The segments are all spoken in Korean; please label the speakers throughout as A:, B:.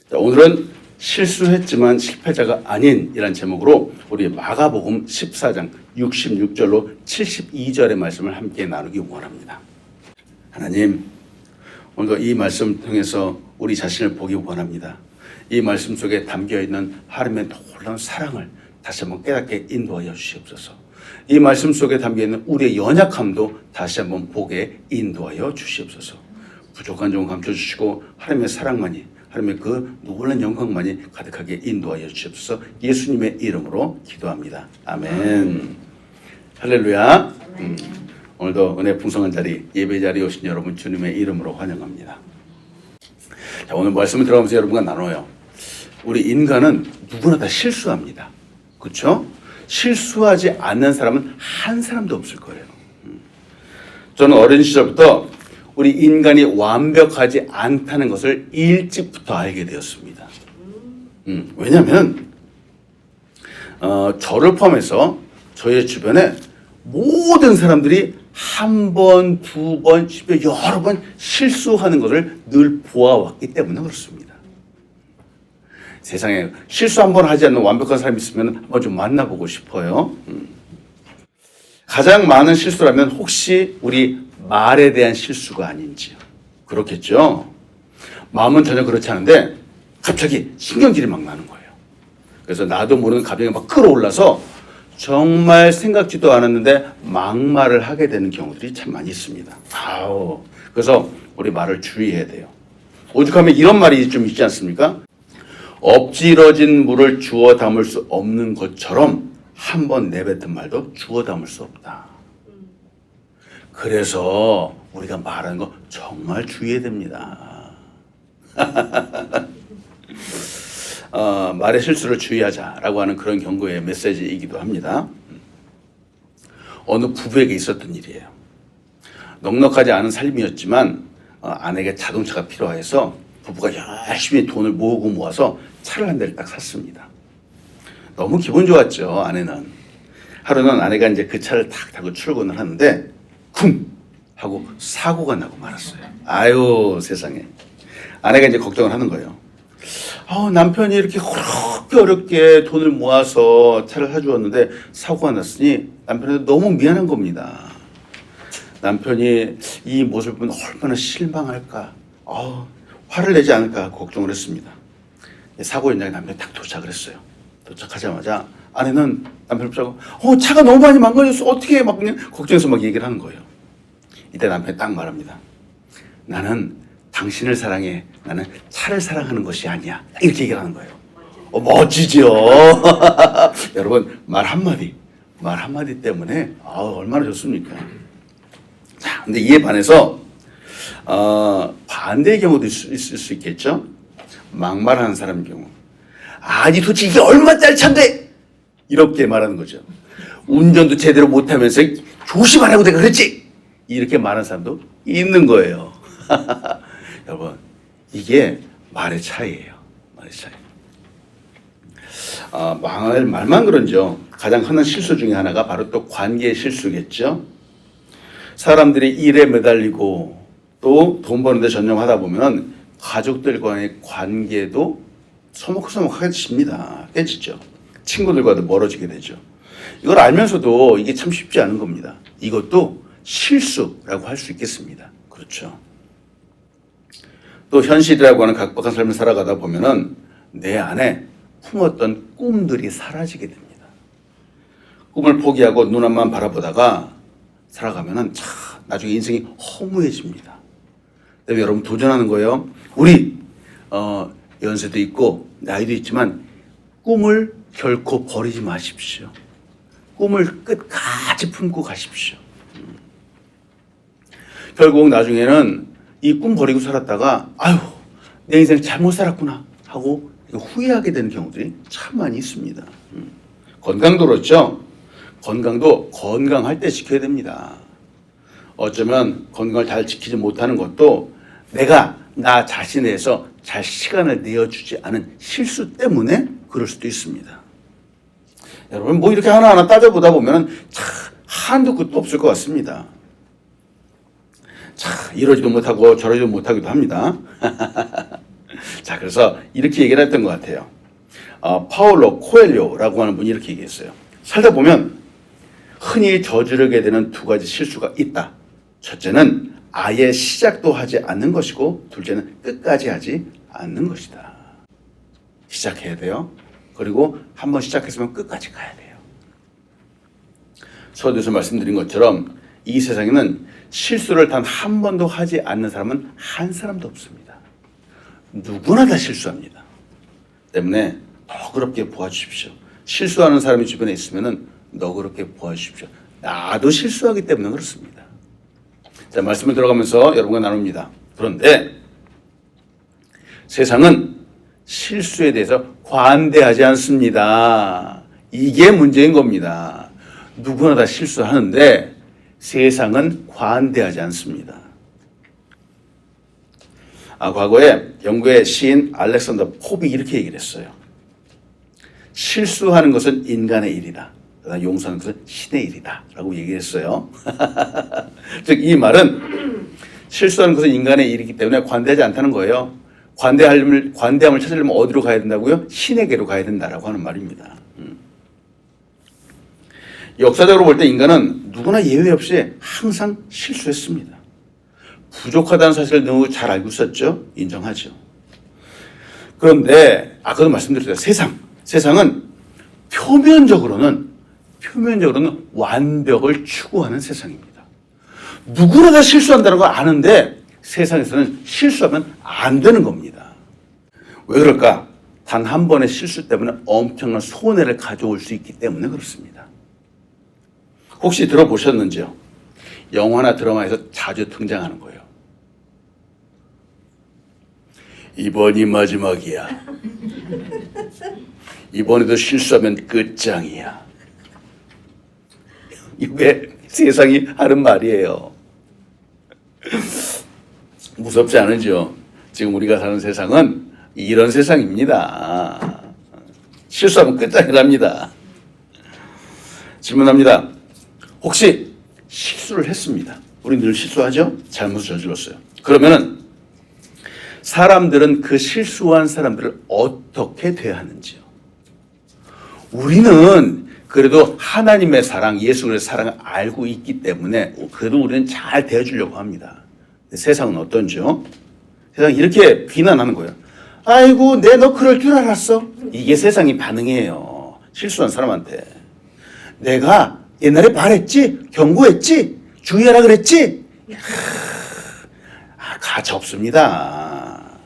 A: 자, 오늘은 실수했지만 실패자가 아닌 이란 제목으로 우리 마가복음 14장 66절로 72절의 말씀을 함께 나누기 원합니다. 하나님, 오늘도 이 말씀 통해서 우리 자신을 보기 원합니다. 이 말씀 속에 담겨있는 하나님의 놀라운 사랑을 다시 한번 깨닫게 인도하여 주시옵소서. 이 말씀 속에 담겨있는 우리의 연약함도 다시 한번 보게 인도하여 주시옵소서. 부족한 점 감춰주시고 하나님의 사랑만이, 하나님의 그 놀라운 영광만이 가득하게 인도하여 주시옵소서. 예수님의 이름으로 기도합니다. 아멘. 할렐루야. 오늘도 은혜 풍성한 자리, 예배 자리에 오신 여러분 주님의 이름으로 환영합니다. 자, 오늘 말씀을 들어가면서 여러분과 나눠요. 우리 인간은 누구나 다 실수합니다. 그렇죠? 실수하지 않는 사람은 한 사람도 없을 거예요. 저는 어린 시절부터 우리 인간이 완벽하지 않다는 것을 일찍부터 알게 되었습니다. 왜냐하면 저를 포함해서 저의 주변에 모든 사람들이 한 번, 두 번, 여러 번 실수하는 것을 늘 보아왔기 때문에 그렇습니다. 세상에 실수 한 번 하지 않는 완벽한 사람이 있으면 한번 좀 만나보고 싶어요. 가장 많은 실수라면 혹시 우리 말에 대한 실수가 아닌지요. 그렇겠죠. 마음은 전혀 그렇지 않은데 갑자기 신경질이 막 나는 거예요. 그래서 나도 모르는 감정이 막 끌어올라서 정말 생각지도 않았는데 막말을 하게 되는 경우들이 참 많이 있습니다. 그래서 우리 말을 주의해야 돼요. 오죽하면 이런 말이 좀 있지 않습니까? 엎질러진 물을 주워 담을 수 없는 것처럼 한 번 내뱉은 말도 주워 담을 수 없다. 그래서 우리가 말하는 거 정말 주의해야 됩니다. 말의 실수를 주의하자라고 하는 그런 경고의 메시지이기도 합니다. 어느 부부에게 있었던 일이에요. 넉넉하지 않은 삶이었지만 아내에게 자동차가 필요해서 부부가 열심히 돈을 모아서 차를 한 대를 딱 샀습니다. 너무 기분 좋았죠, 아내는. 하루는 아내가 이제 그 차를 탁 타고 출근을 하는데 쿵 하고 사고가 나고 말았어요. 아유, 세상에. 아내가 이제 걱정을 하는 거예요. 남편이 이렇게 어렵게 돈을 모아서 차를 사주었는데 사고가 났으니 남편한테 너무 미안한 겁니다. 남편이 이 모습을 보면 얼마나 실망할까, 화를 내지 않을까 걱정을 했습니다. 사고 현장에 남편이 딱 도착을 했어요. 도착하자마자 아내는 남편을 붙잡고 차가 너무 많이 망가졌어, 어떻게 해, 막 그냥 걱정해서 막 얘기를 하는 거예요. 이때 남편이 딱 말합니다. 나는 당신을 사랑해. 나는 차를 사랑하는 것이 아니야. 이렇게 얘기를 하는 거예요. 멋지죠? 여러분, 말 한마디 때문에 얼마나 좋습니까? 자, 근데 이에 반해서 반대의 경우도 있을 수 있겠죠? 막말하는 사람의 경우. 아니 도대체 이게 얼마짜리 차인데? 이렇게 말하는 거죠. 운전도 제대로 못하면서 조심하라고 내가 그랬지? 이렇게 말하는 사람도 있는 거예요. 여러분, 이게 말의 차이예요. 말의 차이. 말만 그런죠. 가장 흔한 실수 중에 하나가 바로 또 관계의 실수겠죠. 사람들이 일에 매달리고 또 돈 버는 데 전념하다 보면 가족들과의 관계도 서먹서먹해집니다. 깨지죠. 친구들과도 멀어지게 되죠. 이걸 알면서도 이게 참 쉽지 않은 겁니다. 이것도 실수라고 할 수 있겠습니다. 그렇죠. 또 현실이라고 하는 각박한 삶을 살아가다 보면은 내 안에 품었던 꿈들이 사라지게 됩니다. 꿈을 포기하고 눈앞만 바라보다가 살아가면은 참 나중에 인생이 허무해집니다. 그래서 여러분 도전하는 거예요. 우리 연세도 있고 나이도 있지만 꿈을 결코 버리지 마십시오. 꿈을 끝까지 품고 가십시오. 결국 나중에는 이 꿈 버리고 살았다가 내 인생 잘못 살았구나 하고 후회하게 되는 경우들이 참 많이 있습니다. 건강도 그렇죠. 건강도 건강할 때 지켜야 됩니다. 어쩌면 건강을 잘 지키지 못하는 것도 내가 나 자신에 대해서 잘 시간을 내어주지 않은 실수 때문에 그럴 수도 있습니다. 여러분 뭐 이렇게 하나하나 따져보다 보면 한도 끝도 없을 것 같습니다. 이러지도 못하고 저러지도 못하기도 합니다. 자, 그래서 이렇게 얘기를 했던 것 같아요. 파울로 코엘료라고 하는 분이 이렇게 얘기했어요. 살다 보면 흔히 저지르게 되는 두 가지 실수가 있다. 첫째는 아예 시작도 하지 않는 것이고, 둘째는 끝까지 하지 않는 것이다. 시작해야 돼요. 그리고 한번 시작했으면 끝까지 가야 돼요. 서두에서 말씀드린 것처럼 이 세상에는 실수를 단 한 번도 하지 않는 사람은 한 사람도 없습니다. 누구나 다 실수합니다. 때문에 너그럽게 보아주십시오. 실수하는 사람이 주변에 있으면 너그럽게 보아주십시오. 나도 실수하기 때문에 그렇습니다. 자, 말씀을 들어가면서 여러분과 나눕니다. 그런데 세상은 실수에 대해서 관대하지 않습니다. 이게 문제인 겁니다. 누구나 다 실수하는데 세상은 관대하지 않습니다. 과거에 영국의 시인 알렉산더 홉이 이렇게 얘기를 했어요. 실수하는 것은 인간의 일이다. 용서하는 것은 신의 일이다. 라고 얘기했어요. 즉, 이 말은 실수하는 것은 인간의 일이기 때문에 관대하지 않다는 거예요. 관대함을 찾으려면 어디로 가야 된다고요? 신에게로 가야 된다라고 하는 말입니다. 역사적으로 볼 때 인간은 누구나 예외 없이 항상 실수했습니다. 부족하다는 사실을 너무 잘 알고 있었죠. 인정하죠. 그런데 아까도 말씀드렸죠. 세상은 표면적으로는 완벽을 추구하는 세상입니다. 누구나 다 실수한다는 걸 아는데 세상에서는 실수하면 안 되는 겁니다. 왜 그럴까? 단 한 번의 실수 때문에 엄청난 손해를 가져올 수 있기 때문에 그렇습니다. 혹시 들어보셨는지요? 영화나 드라마에서 자주 등장하는 거예요. 이번이 마지막이야. 이번에도 실수하면 끝장이야. 이게 세상이 하는 말이에요. 무섭지 않으죠? 지금 우리가 사는 세상은 이런 세상입니다. 실수하면 끝장이랍니다. 질문합니다. 혹시 실수를 했습니다. 우리 늘 실수하죠? 잘못을 저질렀어요. 그러면은 사람들은 그 실수한 사람들을 어떻게 대하는지요? 우리는 그래도 하나님의 사랑, 예수 그리스도의 사랑을 알고 있기 때문에 그래도 우리는 잘 대해주려고 합니다. 세상은 어떤지요? 세상은 이렇게 비난하는 거예요. 아이고, 너 그럴 줄 알았어. 이게 세상의 반응이에요. 실수한 사람한테. 내가 옛날에 말했지? 경고했지? 주의하라 그랬지? 가차 없습니다.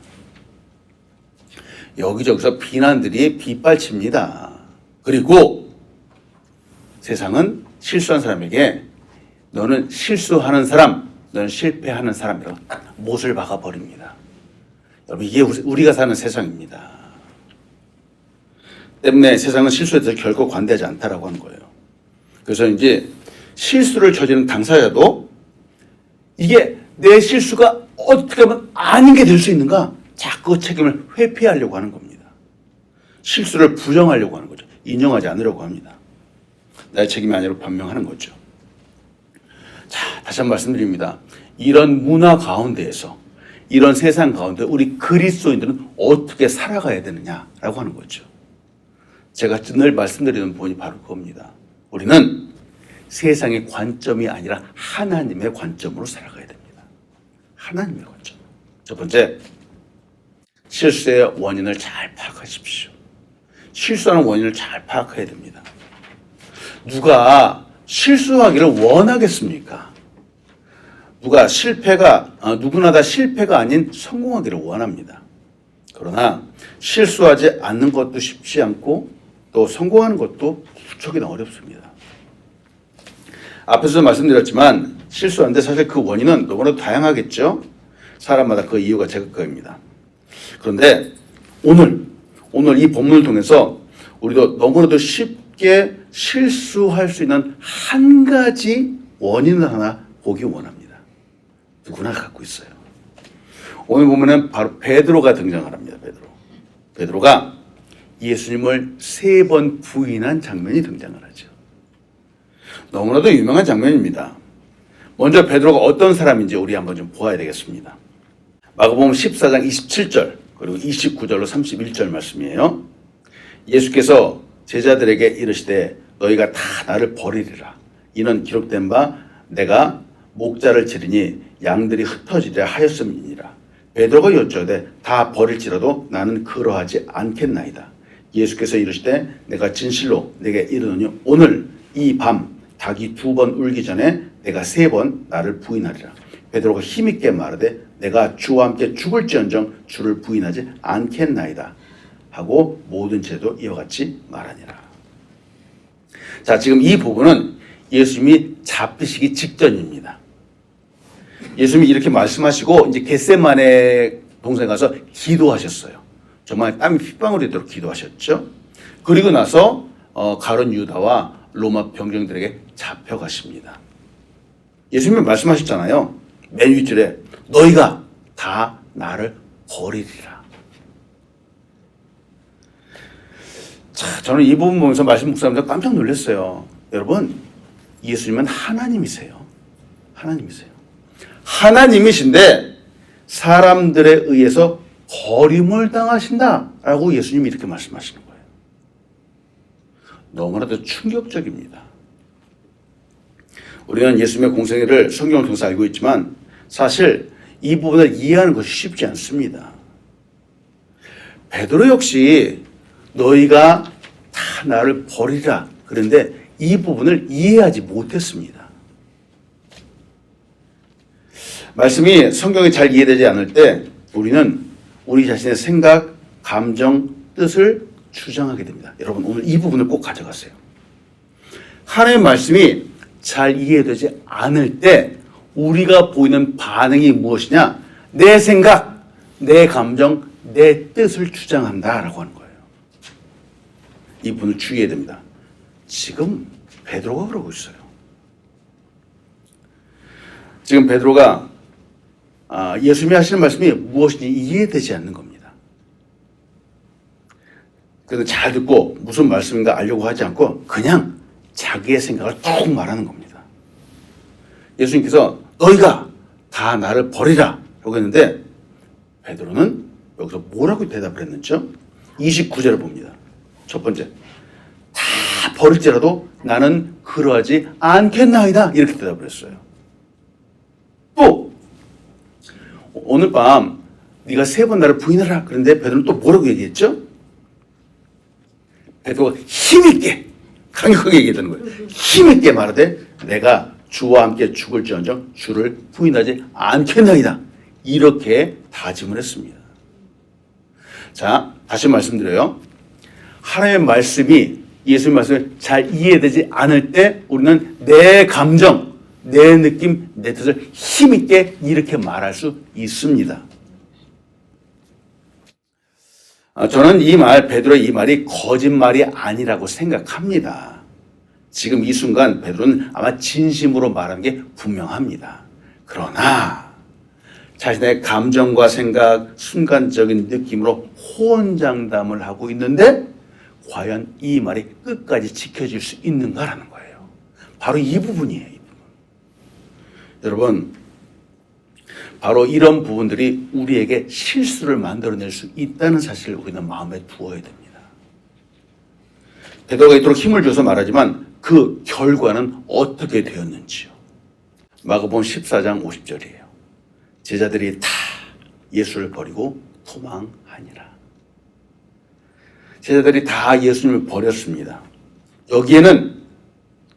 A: 여기저기서 비난들이 빗발칩니다. 그리고 세상은 실수한 사람에게 너는 실수하는 사람, 너는 실패하는 사람이라고 못을 박아버립니다. 여러분, 이게 우리가 사는 세상입니다. 때문에 세상은 실수에 대해서 결코 관대하지 않다라고 하는 거예요. 그래서 이제 실수를 저지른 당사자도 이게 내 실수가 어떻게 하면 아닌 게 될 수 있는가? 자꾸 책임을 회피하려고 하는 겁니다. 실수를 부정하려고 하는 거죠. 인정하지 않으려고 합니다. 나의 책임이 아니라고 변명하는 거죠. 자, 다시 한번 말씀드립니다. 이런 문화 가운데에서, 이런 세상 가운데 우리 그리스도인들은 어떻게 살아가야 되느냐라고 하는 거죠. 제가 늘 말씀드리는 부분이 바로 그겁니다. 우리는 세상의 관점이 아니라 하나님의 관점으로 살아가야 됩니다. 하나님의 관점. 첫 번째, 실수의 원인을 잘 파악하십시오. 실수하는 원인을 잘 파악해야 됩니다. 누가 실수하기를 원하겠습니까? 누구나 다 실패가 아닌 성공하기를 원합니다. 그러나 실수하지 않는 것도 쉽지 않고 또 성공하는 것도 무척이나 어렵습니다. 앞에서 말씀드렸지만 실수하는데 사실 그 원인은 너무나도 다양하겠죠. 사람마다 그 이유가 제각각입니다. 그런데 오늘 이 본문을 통해서 우리도 너무나도 쉽게 실수할 수 있는 한 가지 원인을 하나 보기 원합니다. 누구나 갖고 있어요. 오늘 보면은 바로 베드로가 등장을 합니다. 베드로가 예수님을 3번 부인한 장면이 등장을 하죠. 너무나도 유명한 장면입니다. 먼저 베드로가 어떤 사람인지 우리 한번 좀 보아야 되겠습니다. 마가복음 14장 27절 그리고 29절로 31절 말씀이에요. 예수께서 제자들에게 이르시되 너희가 다 나를 버리리라. 이는 기록된 바 내가 목자를 치르니 양들이 흩어지리라 하였음이니라. 베드로가 여쭈되 다 버릴지라도 나는 그러하지 않겠나이다. 예수께서 이르시되 내가 진실로 내게 이르노니 오늘 이 밤 닭이 2번 울기 전에 내가 3번 나를 부인하리라. 베드로가 힘있게 말하되 내가 주와 함께 죽을지언정 주를 부인하지 않겠나이다 하고 모든 제도 이와 같이 말하니라. 자, 지금 이 부분은 예수님이 잡히시기 직전입니다. 예수님이 이렇게 말씀하시고 이제 겟세마네 동산에 가서 기도하셨어요. 정말 땀이 핏방울이 되도록 기도하셨죠. 그리고 나서 가룟 유다와 로마 병정들에게 잡혀가십니다. 예수님이 말씀하셨잖아요. 맨 윗줄에 너희가 다 나를 버리리라. 자, 저는 이 부분 보면서 말씀 묵상하면서 깜짝 놀랐어요. 여러분, 예수님은 하나님이세요. 하나님이세요. 하나님이신데 사람들에 의해서 버림을 당하신다라고 예수님이 이렇게 말씀하시는 거예요. 너무나도 충격적입니다. 우리는 예수님의 공생애를 성경을 통해서 알고 있지만 사실 이 부분을 이해하는 것이 쉽지 않습니다. 베드로 역시 너희가 다 나를 버리라. 그런데 이 부분을 이해하지 못했습니다. 말씀이 성경에 잘 이해되지 않을 때 우리는 우리 자신의 생각, 감정, 뜻을 주장하게 됩니다. 여러분 오늘 이 부분을 꼭 가져가세요. 하나님의 말씀이 잘 이해되지 않을 때 우리가 보이는 반응이 무엇이냐? 내 생각, 내 감정, 내 뜻을 주장한다라고 하는 거예요. 이 부분을 주의해야 됩니다. 지금 베드로가 그러고 있어요. 지금 베드로가 예수님이 하시는 말씀이 무엇인지 이해되지 않는 겁니다. 그래서 잘 듣고 무슨 말씀인가 알려고 하지 않고 그냥 자기의 생각을 쭉 말하는 겁니다. 예수님께서 너희가 다 나를 버리라 라고 했는데 베드로는 여기서 뭐라고 대답을 했는지요? 29절을 봅니다. 첫 번째, 다 버릴지라도 나는 그러하지 않겠나이다 이렇게 대답을 했어요. 또 오늘 밤 네가 3번 나를 부인하라. 그런데 베드로는 또 뭐라고 얘기했죠? 베드로가 힘있게 강력하게 얘기했다는 거예요. 힘있게 말하되 내가 주와 함께 죽을지언정 주를 부인하지 않겠나이다. 이렇게 다짐을 했습니다. 자, 다시 말씀드려요. 하나님의 말씀이 예수님의 말씀이 잘 이해되지 않을 때 우리는 내 감정, 내 느낌, 내 뜻을 힘있게 이렇게 말할 수 있습니다. 저는 이 말, 베드로의 이 말이 거짓말이 아니라고 생각합니다. 지금 이 순간 베드로는 아마 진심으로 말하는 게 분명합니다. 그러나 자신의 감정과 생각, 순간적인 느낌으로 호언장담을 하고 있는데 과연 이 말이 끝까지 지켜질 수 있는가라는 거예요. 바로 이 부분이에요. 이 부분. 여러분, 바로 이런 부분들이 우리에게 실수를 만들어낼 수 있다는 사실을 우리는 마음에 두어야 됩니다. 베드로가 이토록 힘을 줘서 말하지만 그 결과는 어떻게 되었는지요. 마가복음 14장 50절이에요. 제자들이 다 예수를 버리고 도망하니라. 제자들이 다 예수님을 버렸습니다. 여기에는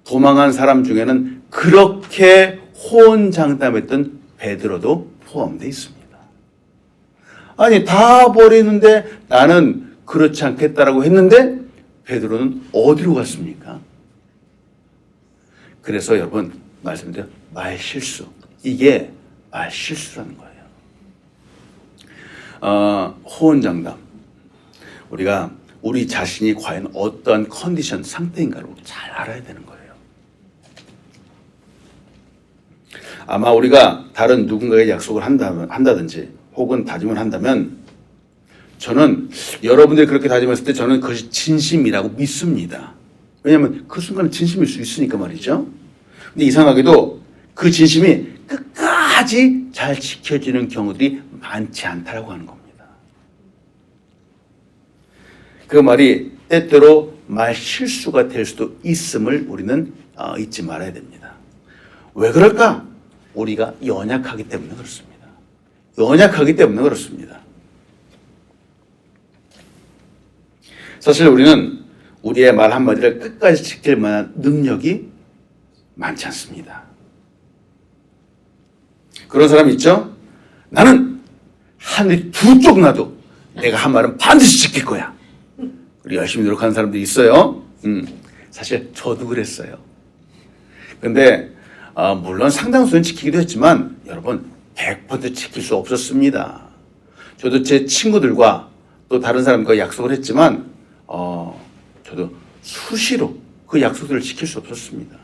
A: 도망한 사람 중에는 그렇게 호언장담했던 베드로도 포함되어 있습니다. 아니 다 버리는데 나는 그렇지 않겠다라고 했는데 베드로는 어디로 갔습니까? 그래서 여러분 말씀드려 말실수, 이게 말실수라는 거예요. 호언장담, 우리가 우리 자신이 과연 어떤 컨디션 상태인가를 잘 알아야 되는 거예요. 아마 우리가 다른 누군가에게 약속을 한다든지 혹은 다짐을 한다면 저는 여러분들이 그렇게 다짐했을 때 저는 그것이 진심이라고 믿습니다. 왜냐하면 그 순간은 진심일 수 있으니까 말이죠. 근데 이상하게도 그 진심이 끝까지 잘 지켜지는 경우들이 많지 않다라고 하는 겁니다. 그 말이 때때로 말 실수가 될 수도 있음을 우리는 잊지 말아야 됩니다. 왜 그럴까? 우리가 연약하기 때문에 그렇습니다. 연약하기 때문에 그렇습니다. 사실 우리는 우리의 말 한마디를 끝까지 지킬 만한 능력이 많지 않습니다. 그런 사람 있죠? 나는 하늘이 두 쪽 나도 내가 한 말은 반드시 지킬 거야. 그리고 열심히 노력하는 사람들이 있어요. 사실 저도 그랬어요. 근데 물론 상당수는 지키기도 했지만 여러분 100% 지킬 수 없었습니다. 저도 제 친구들과 또 다른 사람과 약속을 했지만 저도 수시로 그 약속들을 지킬 수 없었습니다.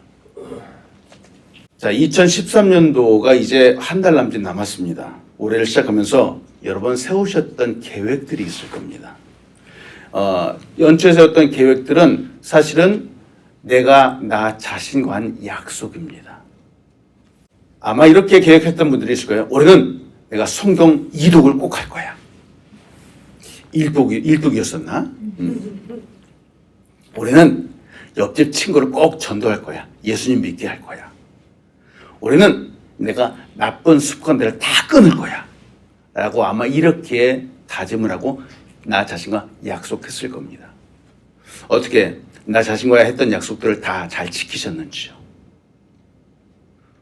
A: 자, 2013년도가 이제 한 달 남짓 남았습니다. 올해를 시작하면서 여러분 세우셨던 계획들이 있을 겁니다. 연초에 세웠던 계획들은 사실은 내가 나 자신과 한 약속입니다. 아마 이렇게 계획했던 분들이 있을 거예요. 올해는 내가 성경 2독을 꼭 할 거야. 1독이었었나? 올해는 옆집 친구를 꼭 전도할 거야. 예수님 믿게 할 거야. 올해는 내가 나쁜 습관들을 다 끊을 거야. 라고 아마 이렇게 다짐을 하고 나 자신과 약속했을 겁니다. 어떻게 나 자신과 했던 약속들을 다 잘 지키셨는지요?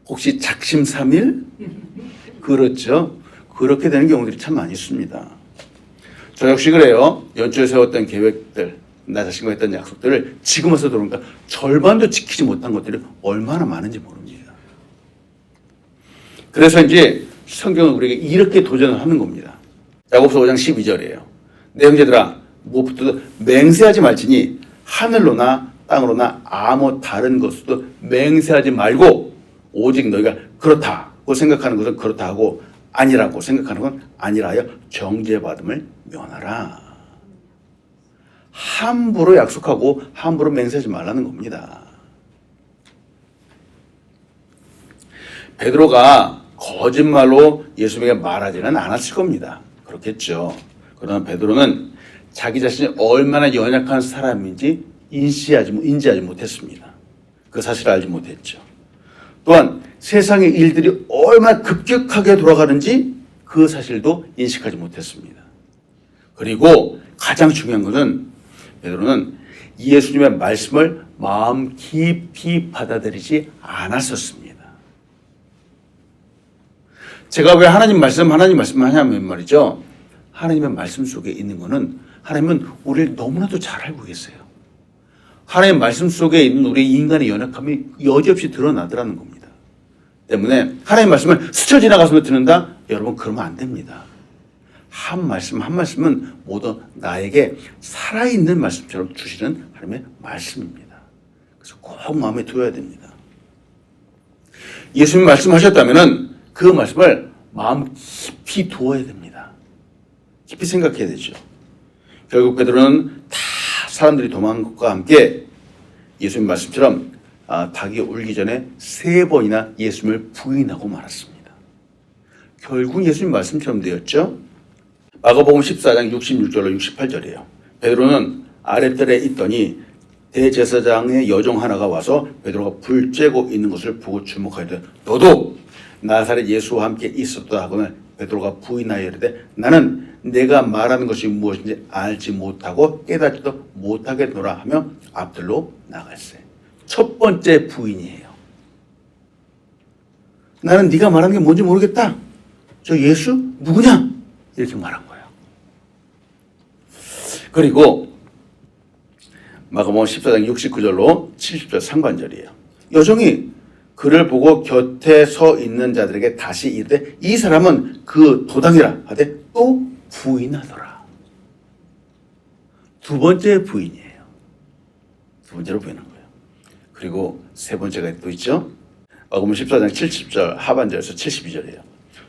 A: 혹시 작심삼일? 그렇죠. 그렇게 되는 경우들이 참 많이 있습니다. 저 역시 그래요. 연초에 세웠던 계획들, 나 자신과 했던 약속들을 지금 와서 들어오니까 절반도 지키지 못한 것들이 얼마나 많은지 모릅니다. 그래서 이제 성경은 우리에게 이렇게 도전을 하는 겁니다. 야고보서 5장 12절이에요. 내 형제들아 무엇부터 맹세하지 말지니 하늘로나 땅으로나 아무 다른 것도 맹세하지 말고 오직 너희가 그렇다고 생각하는 것은 그렇다 하고 아니라고 생각하는 건 아니라 하여 정죄받음을 면하라. 함부로 약속하고 함부로 맹세하지 말라는 겁니다. 베드로가 거짓말로 예수님에게 말하지는 않았을 겁니다. 그렇겠죠. 그러나 베드로는 자기 자신이 얼마나 연약한 사람인지 인지하지 못했습니다. 그 사실을 알지 못했죠. 또한 세상의 일들이 얼마나 급격하게 돌아가는지 그 사실도 인식하지 못했습니다. 그리고 가장 중요한 것은 베드로는 예수님의 말씀을 마음 깊이 받아들이지 않았었습니다. 제가 왜 하나님 말씀 하냐면 말이죠. 하나님의 말씀 속에 있는 것은 하나님은 우리를 너무나도 잘 알고 계세요. 하나님의 말씀 속에 있는 우리 인간의 연약함이 여지없이 드러나더라는 겁니다. 때문에 하나님의 말씀을 스쳐 지나가서 듣는다? 여러분 그러면 안 됩니다. 한 말씀은 모두 나에게 살아있는 말씀처럼 주시는 하나님의 말씀입니다. 그래서 꼭 마음에 두어야 됩니다. 예수님 말씀하셨다면 그 말씀을 마음 깊이 두어야 됩니다. 깊이 생각해야 되죠. 결국 베드로는 다 사람들이 도망한 것과 함께 예수님 말씀처럼 닭이 울기 전에 3번이나 예수님을 부인하고 말았습니다. 결국 예수님 말씀처럼 되었죠. 마가복음 14장 66절로 68절이에요. 베드로는 아랫뜰에 있더니 대제사장의 여종 하나가 와서 베드로가 불 쬐고 있는 것을 보고 주목하되 너도 나사렛 예수와 함께 있었다 하고는 베드로가 부인하여 이르되 나는 내가 말하는 것이 무엇인지 알지 못하고 깨닫지도 못하겠노라 하며 앞들로 나갔어요. 첫 번째 부인이에요. 나는 네가 말하는 게 뭔지 모르겠다. 저 예수 누구냐? 이렇게 말한 거예요. 그리고 마가복음 14장 69절로 70절 상반절이에요. 여종이 그를 보고 곁에 서 있는 자들에게 다시 이르되 이 사람은 그 도당이라 하되 또 부인하더라. 두 번째 부인이에요. 두 번째로 부인한 거예요. 그리고 세 번째가 또 있죠. 마가복음 14장 70절 하반절에서 72절이에요.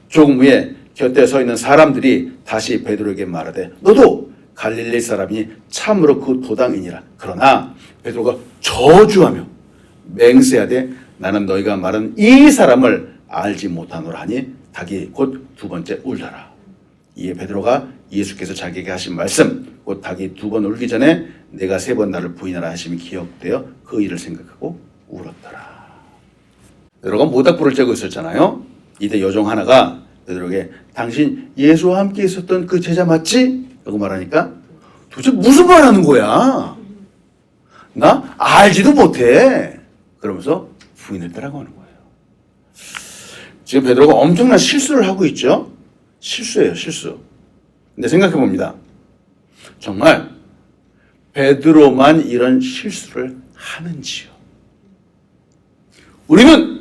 A: 조금 후에 곁에 서 있는 사람들이 다시 베드로에게 말하되 너도 갈릴리 사람이 참으로 그 도당이니라. 그러나 베드로가 저주하며 맹세하되 나는 너희가 말한 이 사람을 알지 못하노라 하니 닭이 곧 두 번째 울더라. 이에 베드로가 예수께서 자기에게 하신 말씀, 곧 닭이 2번 울기 전에 내가 3번 나를 부인하라 하심이 기억되어 그 일을 생각하고 울었더라. 베드로가 모닥불을 쬐고 있었잖아요. 이때 여종 하나가 베드로에게 당신 예수와 함께 있었던 그 제자 맞지? 라고 말하니까 도대체 무슨 말 하는 거야? 나 알지도 못해. 그러면서 부인했다라고 하는 거예요. 지금 베드로가 엄청난 실수를 하고 있죠. 실수예요, 실수. 근데 생각해 봅니다. 정말 베드로만 이런 실수를 하는지요? 우리는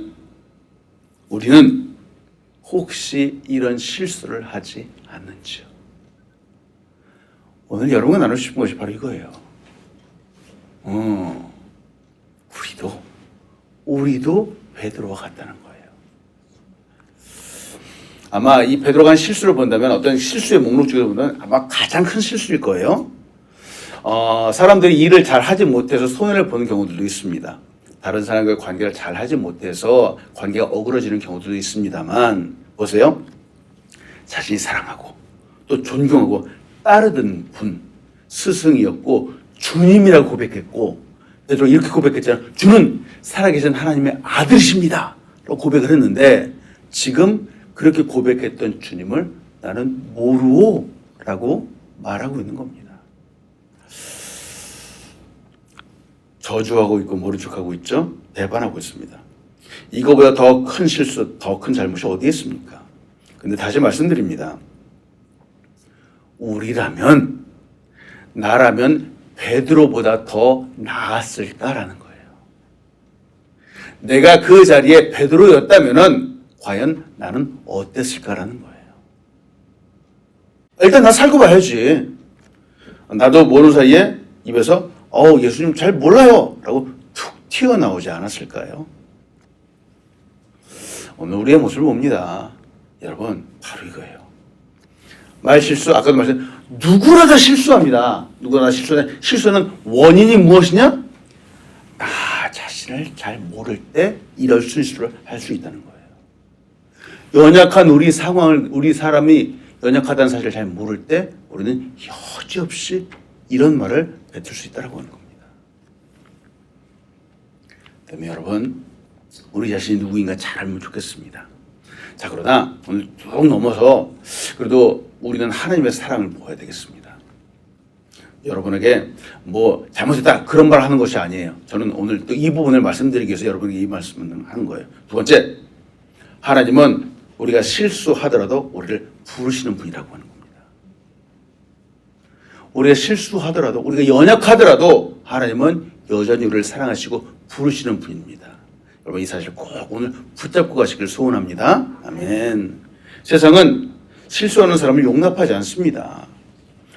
A: 혹시 이런 실수를 하지 않는지요? 오늘 여러분과 나누고 싶은 것이 바로 이거예요. 우리도 베드로와 같다는 거예요. 아마 이 베드로가 한 실수를 본다면 어떤 실수의 목록 중에서 보면 아마 가장 큰 실수일 거예요. 사람들이 일을 잘 하지 못해서 손해를 보는 경우들도 있습니다. 다른 사람과의 관계를 잘 하지 못해서 관계가 어그러지는 경우도 있습니다만 보세요. 자신이 사랑하고 또 존경하고 따르던 분, 스승이었고 주님이라고 고백했고 베드로가 이렇게 고백했잖아요. 주는 살아계신 하나님의 아들이십니다. 라고 고백을 했는데 지금 그렇게 고백했던 주님을 나는 모르오 라고 말하고 있는 겁니다. 저주하고 있고 모른 척하고 있죠. 배반하고 있습니다. 이거보다 더 큰 실수, 더 큰 잘못이 어디에 있습니까? 근데 다시 말씀드립니다. 나라면 베드로보다 더 나았을까라는 거예요. 내가 그 자리에 베드로였다면은 과연 나는 어땠을까라는 거예요. 일단 나 살고 봐야지. 나도 모르는 사이에 입에서 예수님 잘 몰라요 라고 툭 튀어나오지 않았을까요? 오늘 우리의 모습을 봅니다. 여러분 바로 이거예요. 말 실수, 아까도 말씀 누구나 다 실수합니다. 누구나 다 실수하는데 실수는 원인이 무엇이냐? 나 자신을 잘 모를 때 이런 실수를 할 수 있다는 거예요. 연약한 우리 상황을, 우리 사람이 연약하다는 사실을 잘 모를 때 우리는 여지없이 이런 말을 뱉을 수 있다고 하는 겁니다. 때문에 여러분 우리 자신이 누구인가 잘 알면 좋겠습니다. 자, 그러나 오늘 쭉 넘어서 그래도 우리는 하나님의 사랑을 보아야 되겠습니다. 여러분에게 뭐 잘못했다 그런 말 하는 것이 아니에요. 저는 오늘 또 이 부분을 말씀드리기 위해서 여러분에게 이 말씀을 하는 거예요. 두 번째, 하나님은 우리가 실수하더라도 우리를 부르시는 분이라고 하는 겁니다. 우리가 실수하더라도, 우리가 연약하더라도 하나님은 여전히 우리를 사랑하시고 부르시는 분입니다. 여러분 이 사실 꼭 오늘 붙잡고 가시길 소원합니다. 아멘. 세상은 실수하는 사람을 용납하지 않습니다.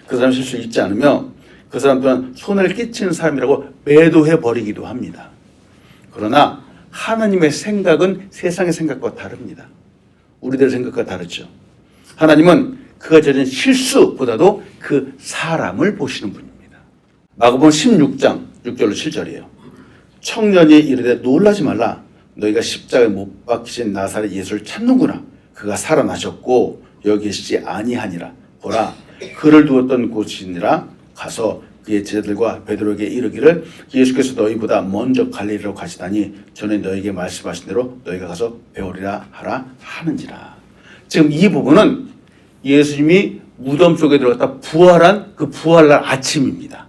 A: 그 사람 실수 잊지 않으며 그 사람 또한 손해를 끼치는 사람이라고 매도해 버리기도 합니다. 그러나 하나님의 생각은 세상의 생각과 다릅니다. 우리들의 생각과 다르죠. 하나님은 그가 저지른 실수보다도 그 사람을 보시는 분입니다. 마가복음 16장 6절로 7절이에요. 청년이 이르되 놀라지 말라. 너희가 십자가에 못 박히신 나사렛 예수를 찾는구나. 그가 살아나셨고 여기 계시지 아니하니라. 보라, 그를 두었던 곳이니라. 가서 그의 제자들과 베드로에게 이르기를 예수께서 너희보다 먼저 갈릴리로 가시다니 전에 너희에게 말씀하신 대로 너희가 가서 배우리라 하라 하는지라. 지금 이 부분은 예수님이 무덤 속에 들어갔다 부활한 그 부활날 아침입니다.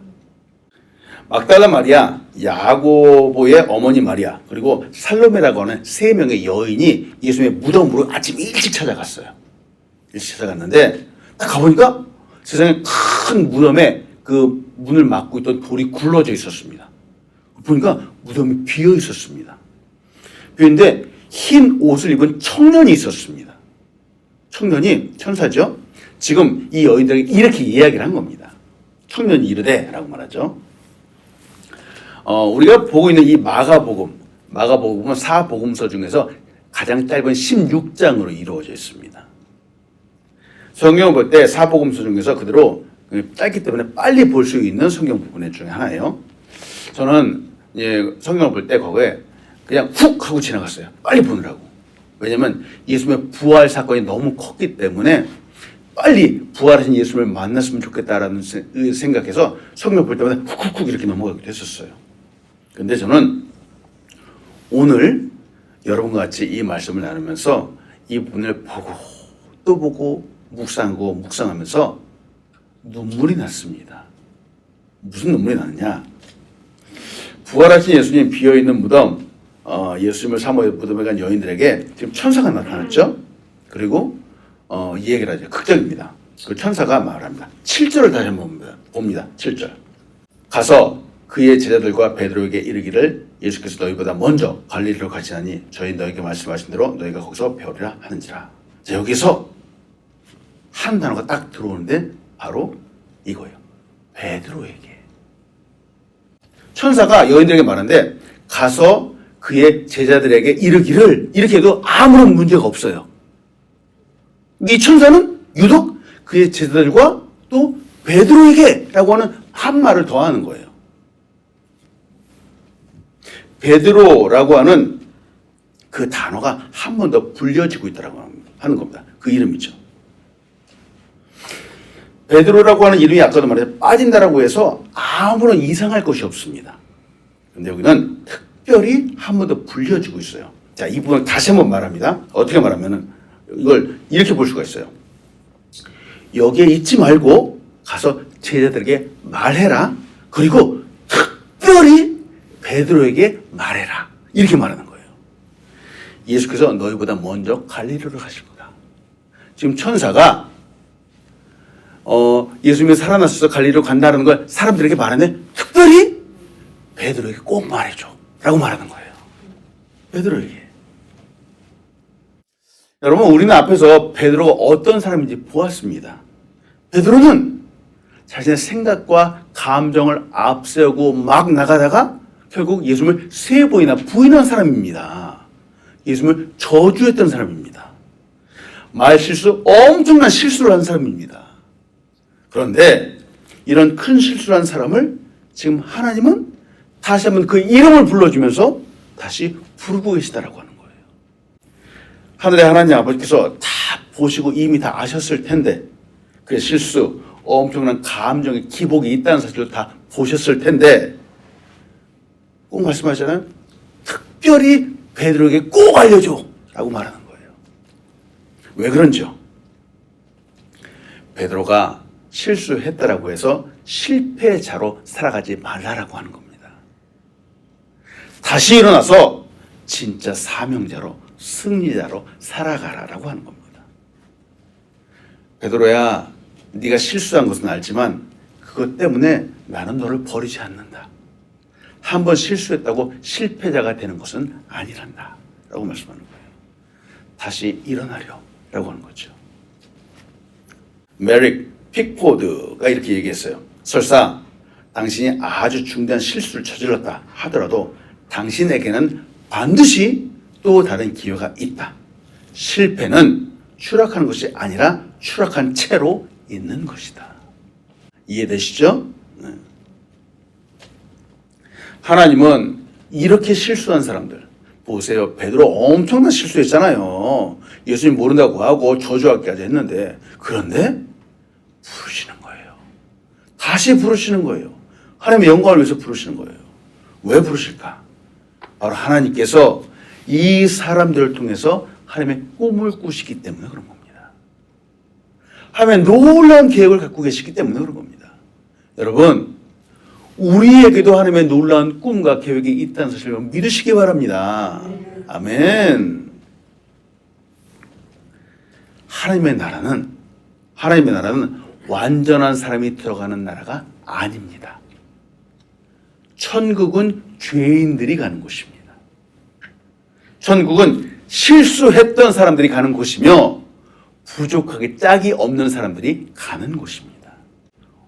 A: 막달라 마리아, 야고보의 어머니 마리아, 그리고 살로메라고 하는 3명의 여인이 예수님의 무덤으로 아침 일찍 찾아갔어요. 일찍 찾아갔는데 딱 가보니까 세상에 큰 무덤에 그 문을 막고 있던 돌이 굴러져 있었습니다. 보니까 무덤이 비어 있었습니다. 비었는데 흰 옷을 입은 청년이 있었습니다. 청년이 천사죠. 지금 이 여인들에게 이렇게 이야기를 한 겁니다. 청년이 이르되 라고 말하죠. 우리가 보고 있는 이 마가복음은 4복음서 중에서 가장 짧은 16장으로 이루어져 있습니다. 성경을 볼 때 4복음서 중에서 그대로 짧기 때문에 빨리 볼 수 있는 성경 부분 중에 하나예요. 저는 성경을 볼 때 거기에 그냥 훅 하고 지나갔어요. 빨리 보느라고. 왜냐면 예수님의 부활 사건이 너무 컸기 때문에 빨리 부활하신 예수님을 만났으면 좋겠다라는 생각해서 성경 볼 때마다 훅훅 이렇게 넘어가기도 했었어요. 근데 저는 오늘 여러분과 같이 이 말씀을 나누면서 이 부분을 보고 또 보고 묵상하고 묵상하면서 눈물이 났습니다. 무슨 눈물이 났냐? 부활하신 예수님 비어있는 무덤, 예수님을 사모의 무덤에 간 여인들에게 지금 천사가 나타났죠? 그리고 이 얘기를 하죠. 극적입니다. 그 천사가 말합니다. 7절을 다시 한번 봅니다. 7절. 가서 그의 제자들과 베드로에게 이르기를 예수께서 너희보다 먼저 갈릴리로 가시나니 저희 너에게 말씀하신 대로 너희가 거기서 배우리라 하는지라. 자, 여기서 한 단어가 딱 들어오는데 바로 이거예요. 베드로에게. 천사가 여인들에게 말하는데 가서 그의 제자들에게 이르기를 이렇게 해도 아무런 문제가 없어요. 이 천사는 유독 그의 제자들과 또 베드로에게라고 하는 한 말을 더하는 거예요. 베드로라고 하는 그 단어가 한 번 더 불려지고 있다고 하는 겁니다. 그 이름이죠. 베드로라고 하는 이름이 아까도 말했죠. 빠진다라고 해서 아무런 이상할 것이 없습니다. 근데 여기는 특별히 한 번 더 불려지고 있어요. 자, 이 부분을 다시 한번 말합니다. 어떻게 말하면은 이걸 이렇게 볼 수가 있어요. 여기에 있지 말고 가서 제자들에게 말해라. 그리고 특별히 베드로에게 말해라. 이렇게 말하는 거예요. 예수께서 너희보다 먼저 갈릴리로 가실 거다. 지금 천사가 예수님이 살아나셔서 갈릴리로 간다는 걸 사람들에게 말하는데 특별히 베드로에게 꼭 말해줘 라고 말하는 거예요. 베드로에게. 여러분, 우리는 앞에서 베드로가 어떤 사람인지 보았습니다. 베드로는 자신의 생각과 감정을 앞세우고 막 나가다가 결국 예수님을 3번이나 부인한 사람입니다. 예수님을 저주했던 사람입니다. 말실수, 엄청난 실수를 한 사람입니다. 그런데 이런 큰 실수를 한 사람을 지금 하나님은 다시 한번 그 이름을 불러주면서 다시 부르고 계시다라고 하는 거예요. 하늘의 하나님 아버지께서 다 보시고 이미 다 아셨을 텐데 그의 실수, 엄청난 감정의 기복이 있다는 사실을 다 보셨을 텐데 꼭 말씀하잖아요. 특별히 베드로에게 꼭 알려줘 라고 말하는 거예요. 왜 그런지요? 베드로가 실수했다라고 해서 실패자로 살아가지 말라라고 하는 겁니다. 다시 일어나서 진짜 사명자로 승리자로 살아가라라고 하는 겁니다. 베드로야, 네가 실수한 것은 알지만 그것 때문에 나는 너를 버리지 않는다. 한번 실수했다고 실패자가 되는 것은 아니란다 라고 말씀하는 거예요. 다시 일어나려 라고 하는 거죠. 메릭 픽포드가 이렇게 얘기했어요. 설사 당신이 아주 중대한 실수를 저질렀다 하더라도 당신에게는 반드시 또 다른 기회가 있다. 실패는 추락하는 것이 아니라 추락한 채로 있는 것이다. 이해되시죠? 네. 하나님은 이렇게 실수한 사람들 보세요. 베드로 엄청난 실수했잖아요. 예수님 모른다고 하고 저주하기까지 했는데 그런데 부르시는 거예요. 다시 부르시는 거예요. 하나님의 영광을 위해서 부르시는 거예요. 왜 부르실까? 바로 하나님께서 이 사람들을 통해서 하나님의 꿈을 꾸시기 때문에 그런 겁니다. 하나님의 놀라운 계획을 갖고 계시기 때문에 그런 겁니다. 여러분, 우리에게도 하나님의 놀라운 꿈과 계획이 있다는 사실을 믿으시기 바랍니다. 아멘. 하나님의 나라는 완전한 사람이 들어가는 나라가 아닙니다. 천국은 죄인들이 가는 곳입니다. 천국은 실수했던 사람들이 가는 곳이며 부족하게 짝이 없는 사람들이 가는 곳입니다.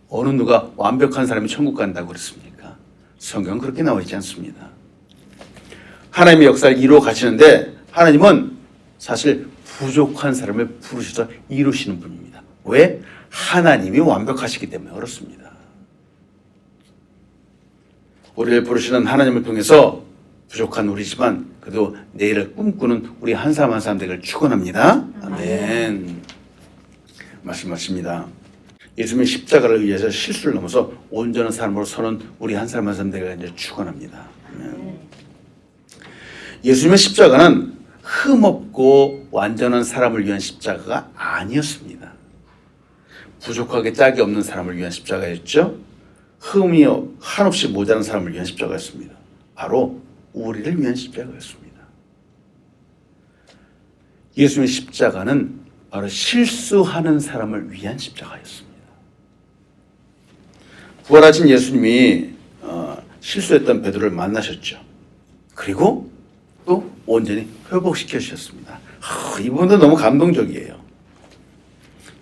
A: 어느 누가 완벽한 사람이 천국 간다고 그랬습니까? 성경은 그렇게 나와 있지 않습니다. 하나님의 역사를 이루어 가시는데 하나님은 사실 부족한 사람을 부르셔서 이루시는 분입니다. 왜? 하나님이 완벽하시기 때문에 그렇습니다. 우리를 부르시는 하나님을 통해서 부족한 우리지만 그래도 내일을 꿈꾸는 우리 한 사람 한 사람 되기를 축원합니다. 아멘. 말씀하십니다. 예수님의 십자가를 위해서 실수를 넘어서 온전한 사람으로 서는 우리 한 사람 한 사람 되기를 이제 축원합니다. 예수님의 십자가는 흠없고 완전한 사람을 위한 십자가가 아니었습니다. 부족하게 짝이 없는 사람을 위한 십자가였죠. 흠이 한없이 모자란 사람을 위한 십자가였습니다. 바로 우리를 위한 십자가였습니다. 예수님의 십자가는 바로 실수하는 사람을 위한 십자가였습니다. 부활하신 예수님이 실수했던 베드로를 만나셨죠. 그리고 또 온전히 회복시켜 주셨습니다. 이 부분도 너무 감동적이에요.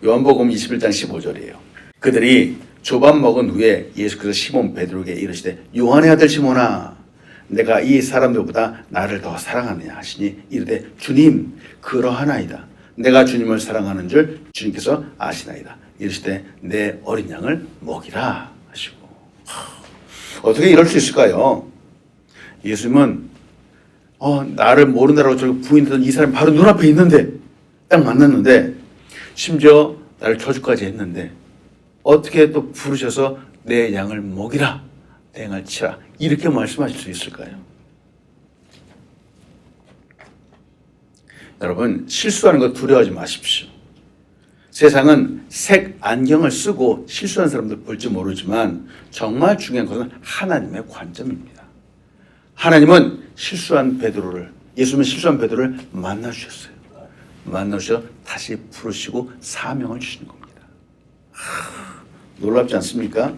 A: 요한복음 21장 15절이에요. 그들이 조밥 먹은 후에 예수께서 시몬 베드로에게 이르시되 요한의 아들 시몬아 내가 이 사람들보다 나를 더 사랑하느냐 하시니 이르되 주님 그러하나이다. 내가 주님을 사랑하는 줄 주님께서 아시나이다. 이르시되 내 어린 양을 먹이라 하시고. 어떻게 이럴 수 있을까요? 예수님은 나를 모른다라고 저렇게 부인하던 이 사람이 바로 눈앞에 있는데 딱 만났는데 심지어 나를 저주까지 했는데 어떻게 또 부르셔서 내 양을 먹이라 내 양을 치라 이렇게 말씀하실 수 있을까요? 여러분 실수하는 거 두려워하지 마십시오. 세상은 색 안경을 쓰고 실수한 사람들 볼지 모르지만 정말 중요한 것은 하나님의 관점입니다. 하나님은 예수님은 실수한 베드로를 만나주셨어요. 만나주셔서 다시 부르시고 사명을 주시는 겁니다. 놀랍지 않습니까?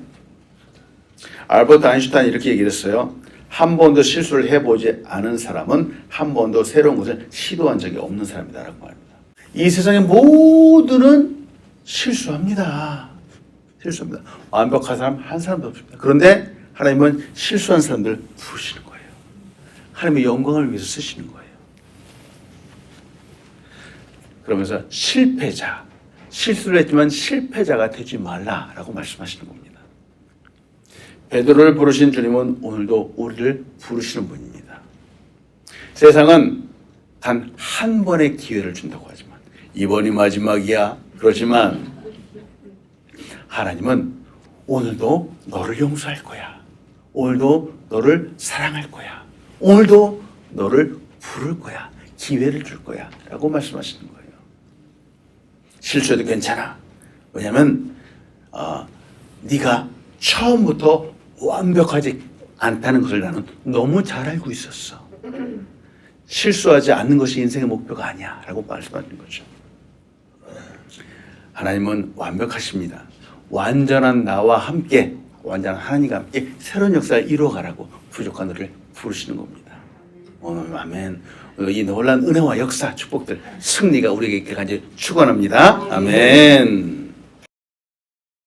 A: 알버트 아인슈타인이 이렇게 얘기를 했어요. 한 번도 실수를 해보지 않은 사람은 한 번도 새로운 것을 시도한 적이 없는 사람이다라고 말합니다. 이 세상의 모두는 실수합니다. 실수합니다. 완벽한 사람 한 사람도 없습니다. 그런데 하나님은 실수한 사람들을 부르시는 거예요. 하나님의 영광을 위해서 쓰시는 거예요. 그러면서 실수를 했지만 실패자가 되지 말라라고 말씀하시는 겁니다. 베드로를 부르신 주님은 오늘도 우리를 부르시는 분입니다. 세상은 단 한 번의 기회를 준다고 하지만 이번이 마지막이야. 그렇지만 하나님은 오늘도 너를 용서할 거야. 오늘도 너를 사랑할 거야. 오늘도 너를 부를 거야. 기회를 줄 거야. 라고 말씀하시는 거예요. 실수해도 괜찮아. 왜냐하면 네가 처음부터 완벽하지 않다는 것을 나는 너무 잘 알고 있었어. 실수하지 않는 것이 인생의 목표가 아니야. 라고 말씀하시는 거죠. 하나님은 완벽하십니다. 완전한 나와 함께, 완전한 하나님과 함께 새로운 역사를 이루어가라고 부족한 너를 부르시는 겁니다. 아멘. 이 놀라운 은혜와 역사, 축복들, 승리가 우리에게 있길 간절히 축원합니다. 아멘.